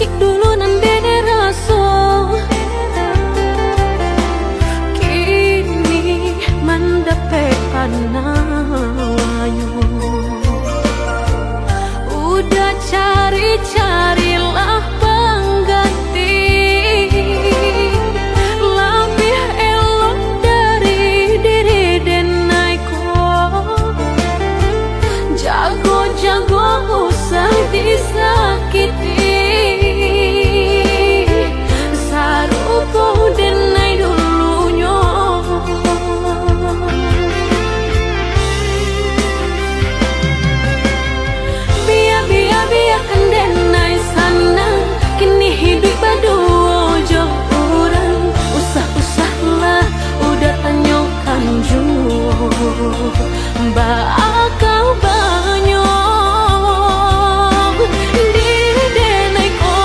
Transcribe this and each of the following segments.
sakit dulu nan bene raso. Kini mendapat panawanyo. Udah cari-carilah pengganti lebih elok dari diri Denaiko. Jago-jago usah disakiti. Sarupo Denai dulunya. Biarkan Denai sana. Kini hidup berdua jauh orang. Usah-usahlah udah tanyakan jauh. Bakal banyak diri Denai ko.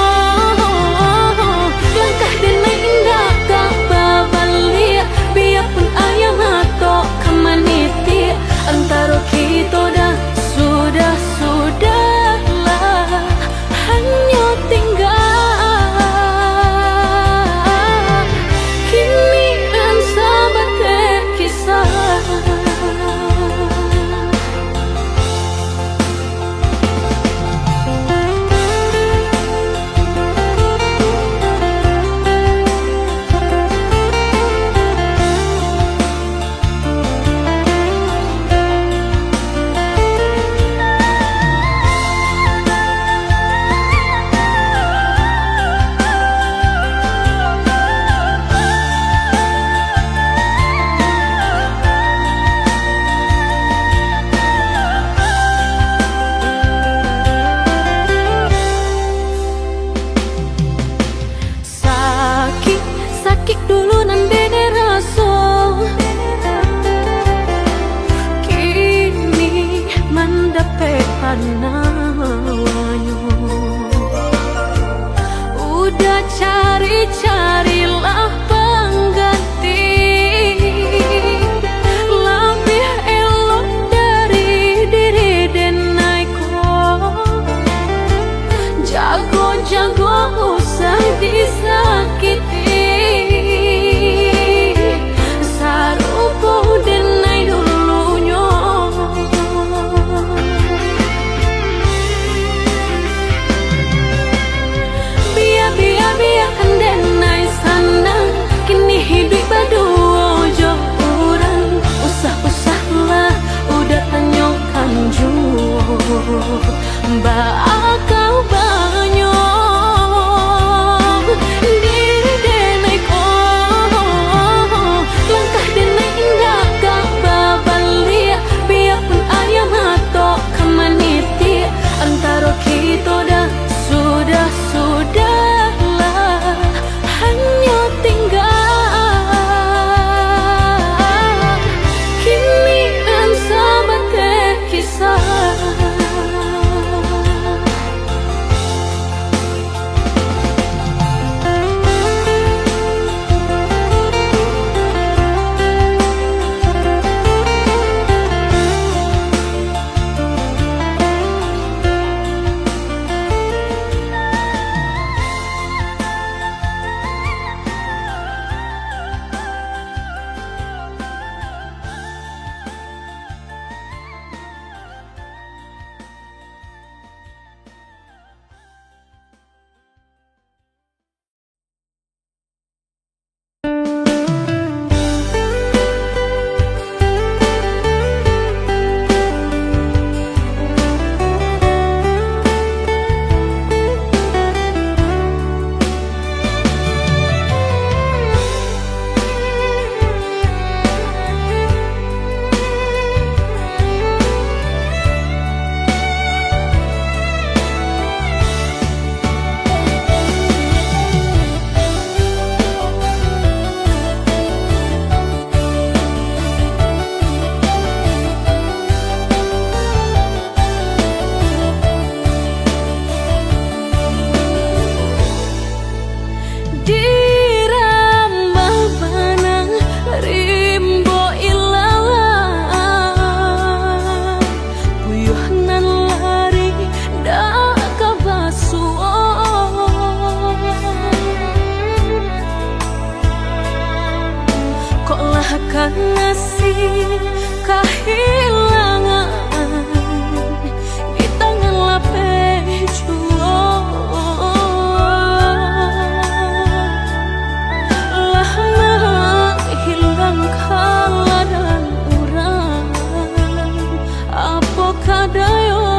Langkah Denai indah tak babalik. Biarpun ayam atau kemaniti. Antara kita dah sudahlah hanya tinggal. Kini dan sahabat terkisah. Sakit dulu nan bene raso. Kini mendapat panawanyo. Udah cari-carilah pengganti lebih elok dari diri Denaiko. Jago-jago usah disakiti. Sarupo Denai dulunya. Biarkan Denai sana. Kini hidup berdua jauh orang. Usah-usahlah udah tanyakan jauh. Bakal banyak diri Denai ko. Langkah Denai indah tak babalik. Biarpun ayam atau kemaniti. Antara kita dah sudahlah hanya tinggal. Kini dan sahabat terkisah. akan nasib kehilangan di tangan lapejuang. Lah hilang kala dan urang apa kadayo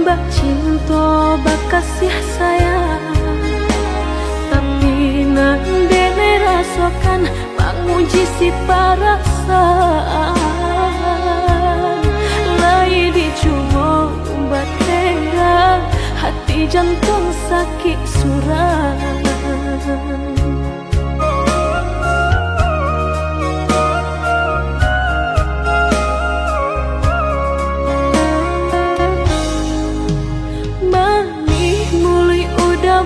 bak cinta bak kasih sayang, tapi nande ne rasakan menguji si perasaan. Lai dicuma umbat tengah, hati jantung sakit suram.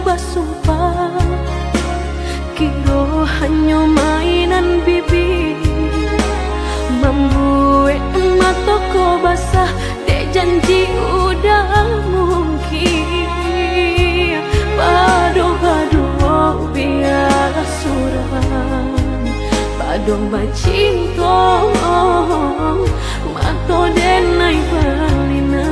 Basumpah kiro hanya mainan bibi, membuat mataku basah dek janji udah mungkin. Padu-padu biar suram, padu bacinta mato denai balina.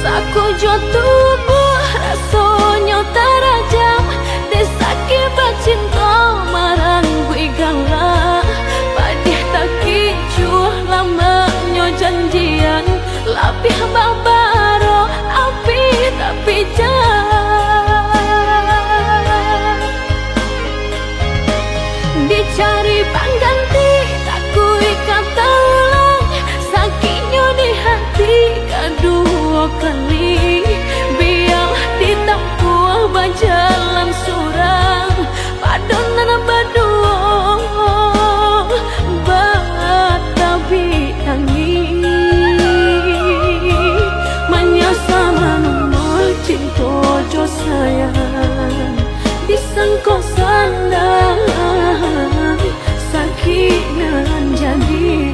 Aku tubuh rasanya terajam, desaki bacinta marang gue gangga. Padih tak kicuh lamanya janjian, lapih babaro api tapi jangan. Dicari pengganti tak kui kata ulang, sakitnya di hati kedua kali. Biar ditempuh berjalan surang, padonan berdua batabi tangi. Menyasa menumur cinta jo sayang, disangko sandang sakit nan jadi.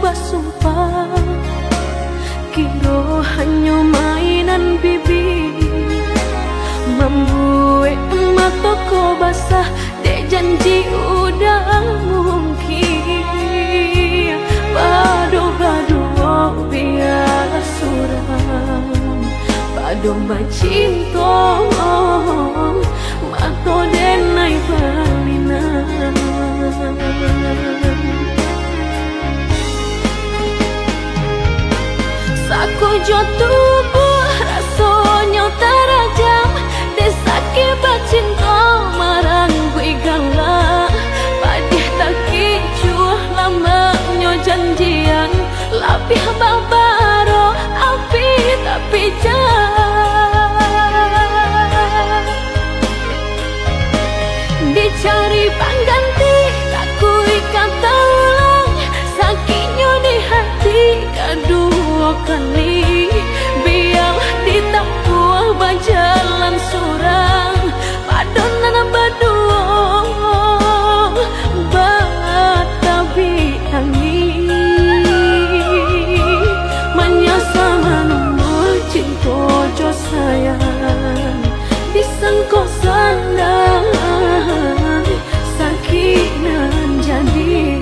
Basumpah kiro hanya mainan bibi, membuat mataku basah dek janji udah mungkin. Padu-padu biar suram, padu bacinta mato denai balina. Aku tubuh rasanya terajam, desaki bacinta marang gue gangga. Padih tak kicuh lamanya janjian, lapih babaro api tapi jangan. Dicari pengganti tak kui kata ulang, sakitnya di hati kedua kali. Biar ditempuh berjalan surang, padonan berdua batabi tangi. Menyasa menumur cinta jo sayang, disangko sandang sakit nan jadi.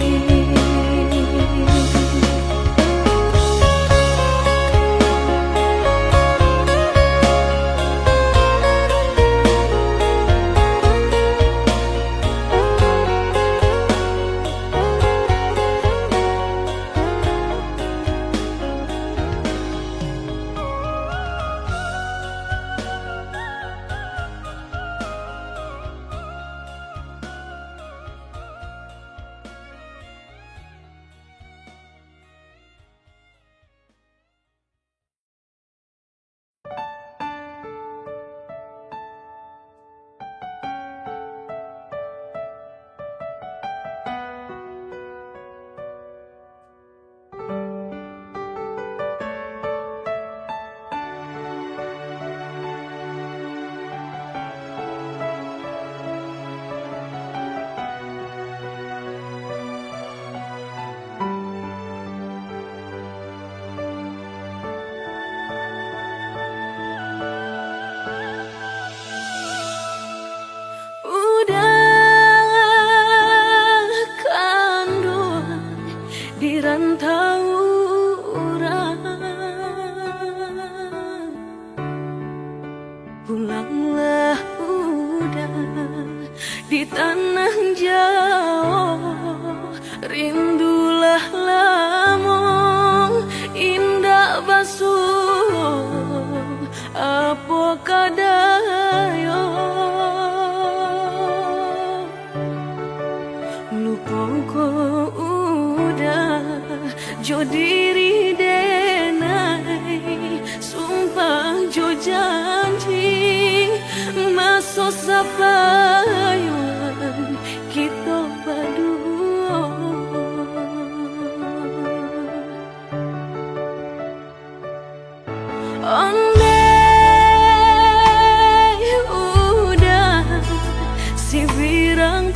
Pulanglah udah di tanah jauh, rindulah lamun indah basuh apa kadayo. Lupa ko udah jo diri denai, sumpah jo janji masuk sapayuan kita berdua. Andai udah si virang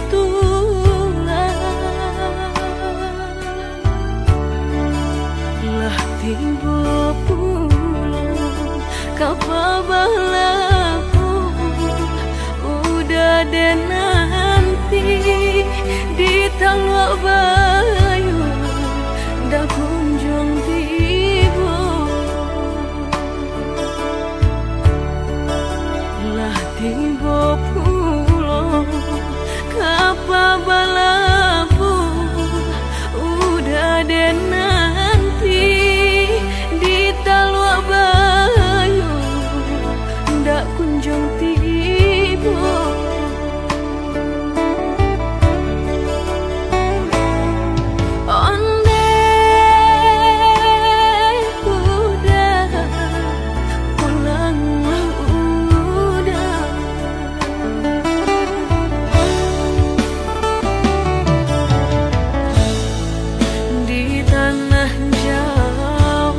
tiba pulang kapabalaku udah deh nanti di Talua Bayu dah kunjung tiba lah tiba pulang kapabalaku udah deh nanti Talua Bayu ndak kunjung tiba. Andai udah pulang udah di tanah jauh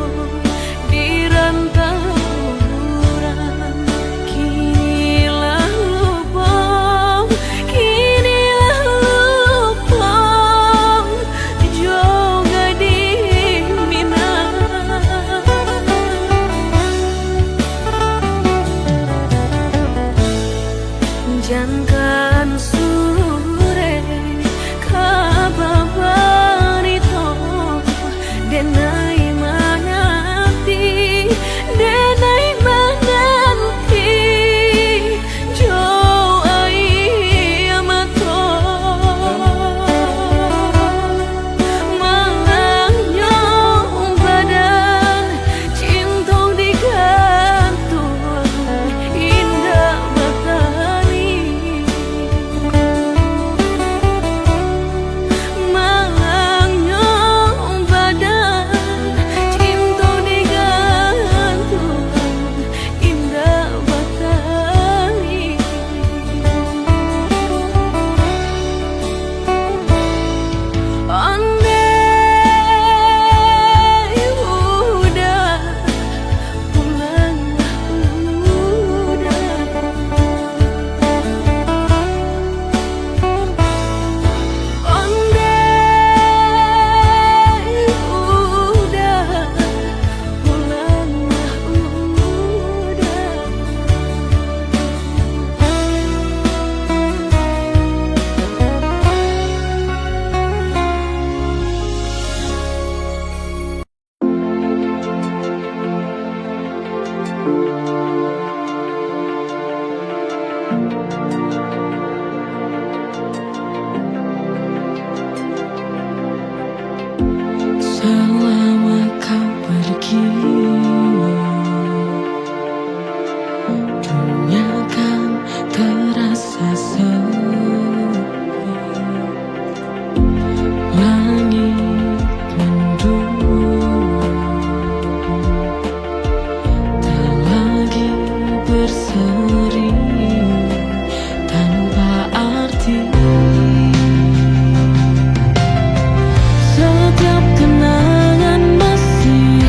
jangan sore kababarito denai mananti denai mananti jo ai amato malangnya badan cintong digantung indah batari malangnya badan cintong digantung indah batari. Andai udah pulang udah andai udah pulang udah. Selama kau pergi, dunia kan terasa sepi. Langit mendung, tak lagi berseri tanpa arti. Setiap kenangan masih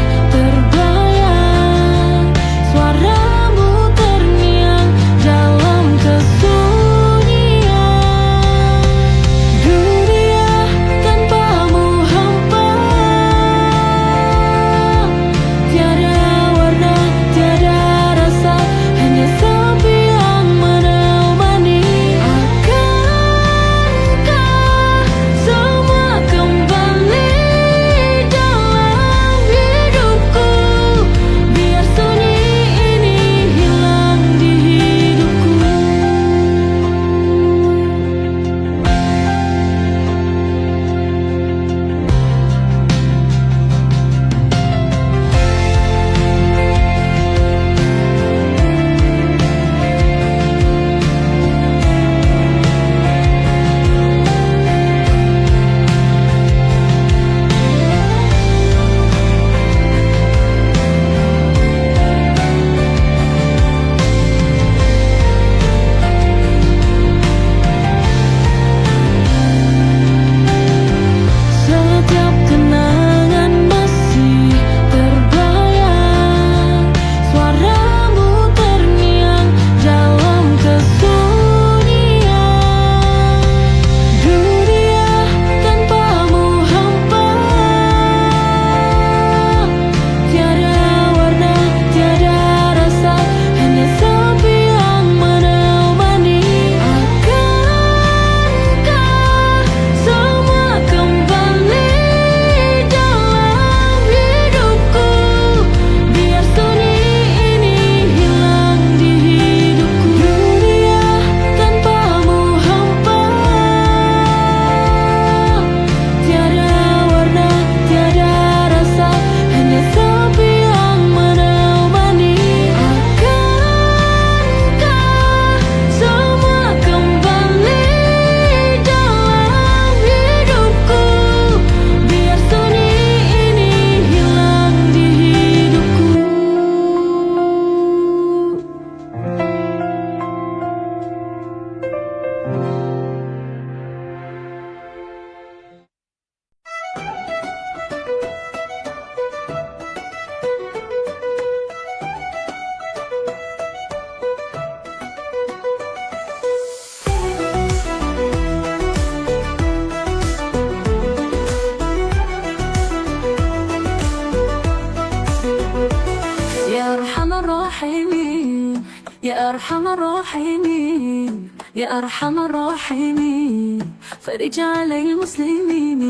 أرحم الراحمين يا أرحم الراحمين فرج على المسلمين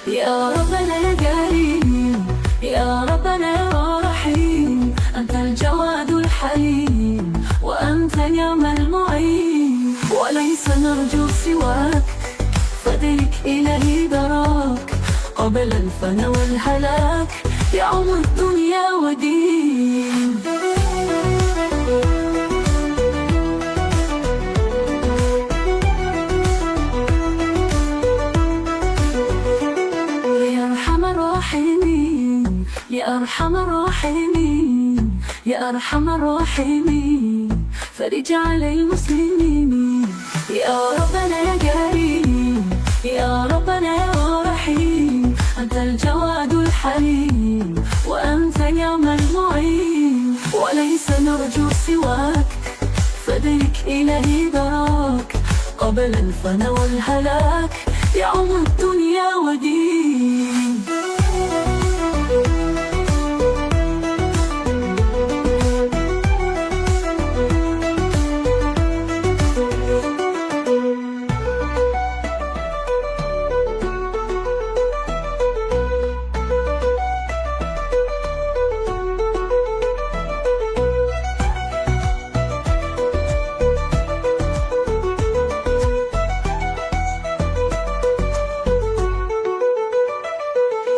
يا ربنا يا كريم يا ربنا يا رحيم أنت الجواد الحليم وأنت نعم المعين وليس نرجو سواك فدرك إلهي دراك قبل الفنا والهلاك يعم الدنيا ودين يا أرحم الراحمين يا أرحم الراحمين يا أرحم الراحمين فرج على المسلمين يا ربنا يا كريم يا ربنا يا رحيم أنت الجواد الحليم وأنت نعم المعين وليس نرجو سواك فدرك إلهي دراك قبل الفنا والهلاك يعم الدنيا ودين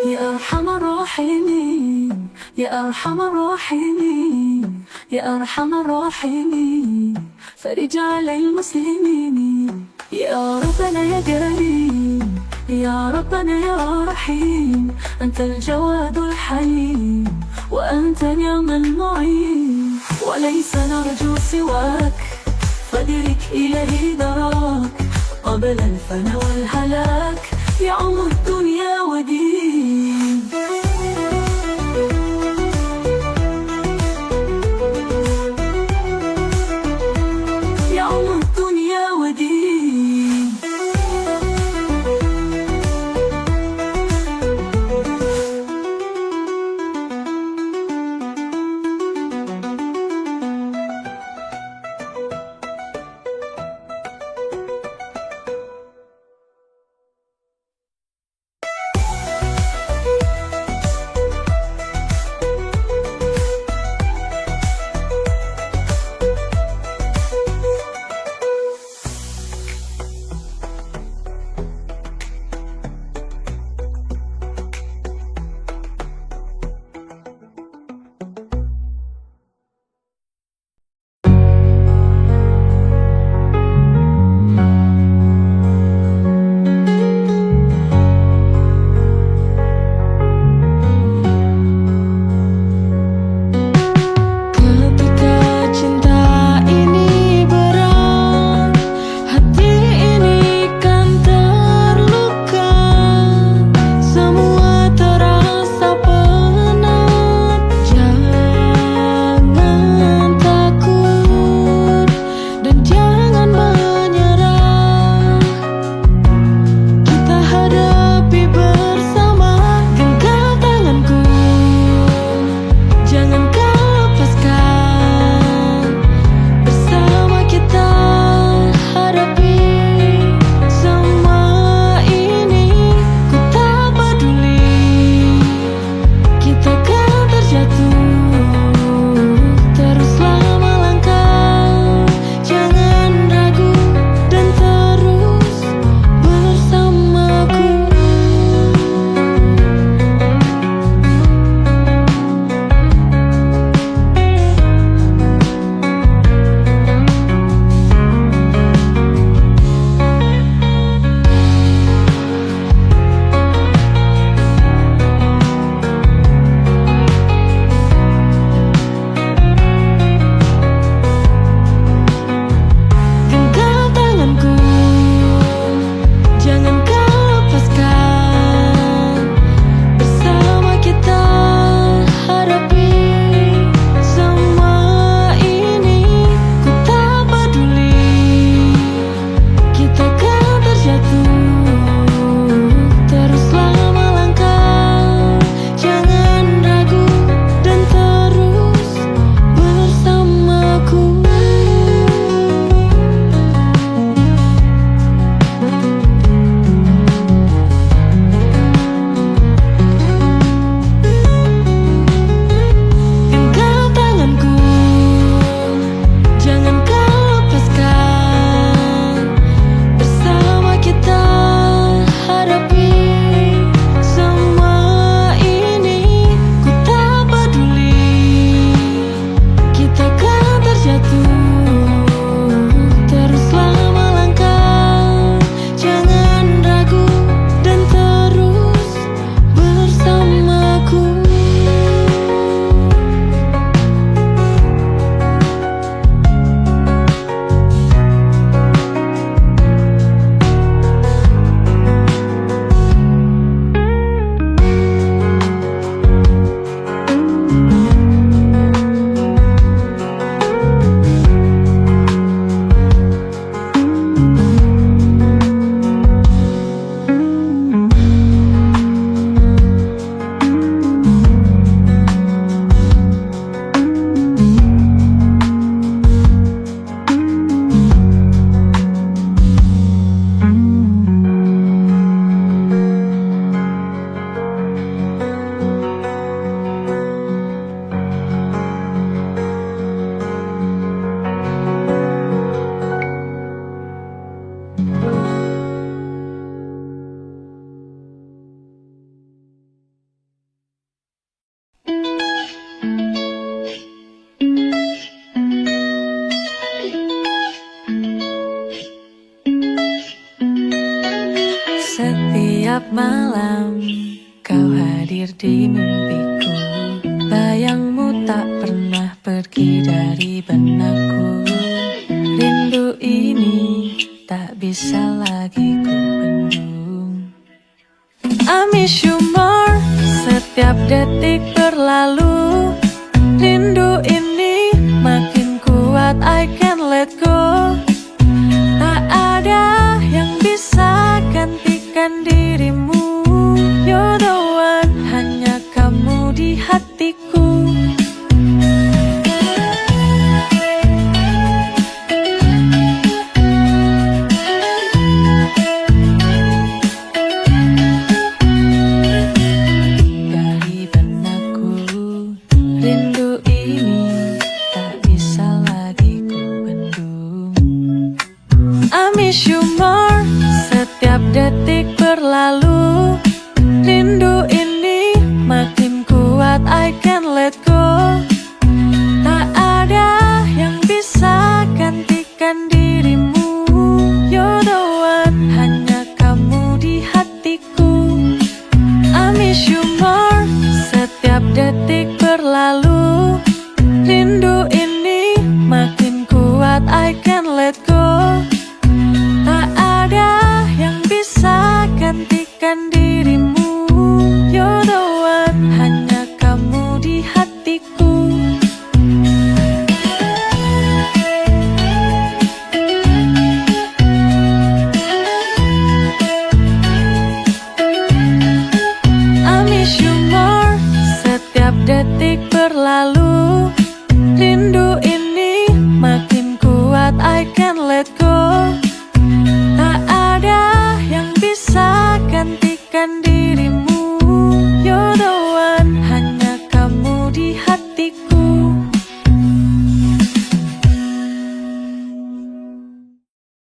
يا أرحم الراحمين يا أرحم الراحمين يا أرحم الراحمين فرج على المسلمين يا ربنا يا كريم يا ربنا يا رحيم أنت الجواد الحليم وأنت نعم المعين وليس نرجو سواك فدرك إلهي دراك قبل الفنا والهلاك يعم الدنيا ودين يعم الدنيا ودين Setiap malam kau hadir di mimpiku, bayangmu tak pernah pergi dari benakku. Rindu ini tak bisa lagi ku bendung. I miss you more, setiap detik berlalu. Rindu ini makin kuat, I can't let go. Tak ada yang bisa gantikan dirimu. You're the one, hanya kamu di hatiku. Dari benakku, rindu ini tak bisa lagi ku bendung. I miss you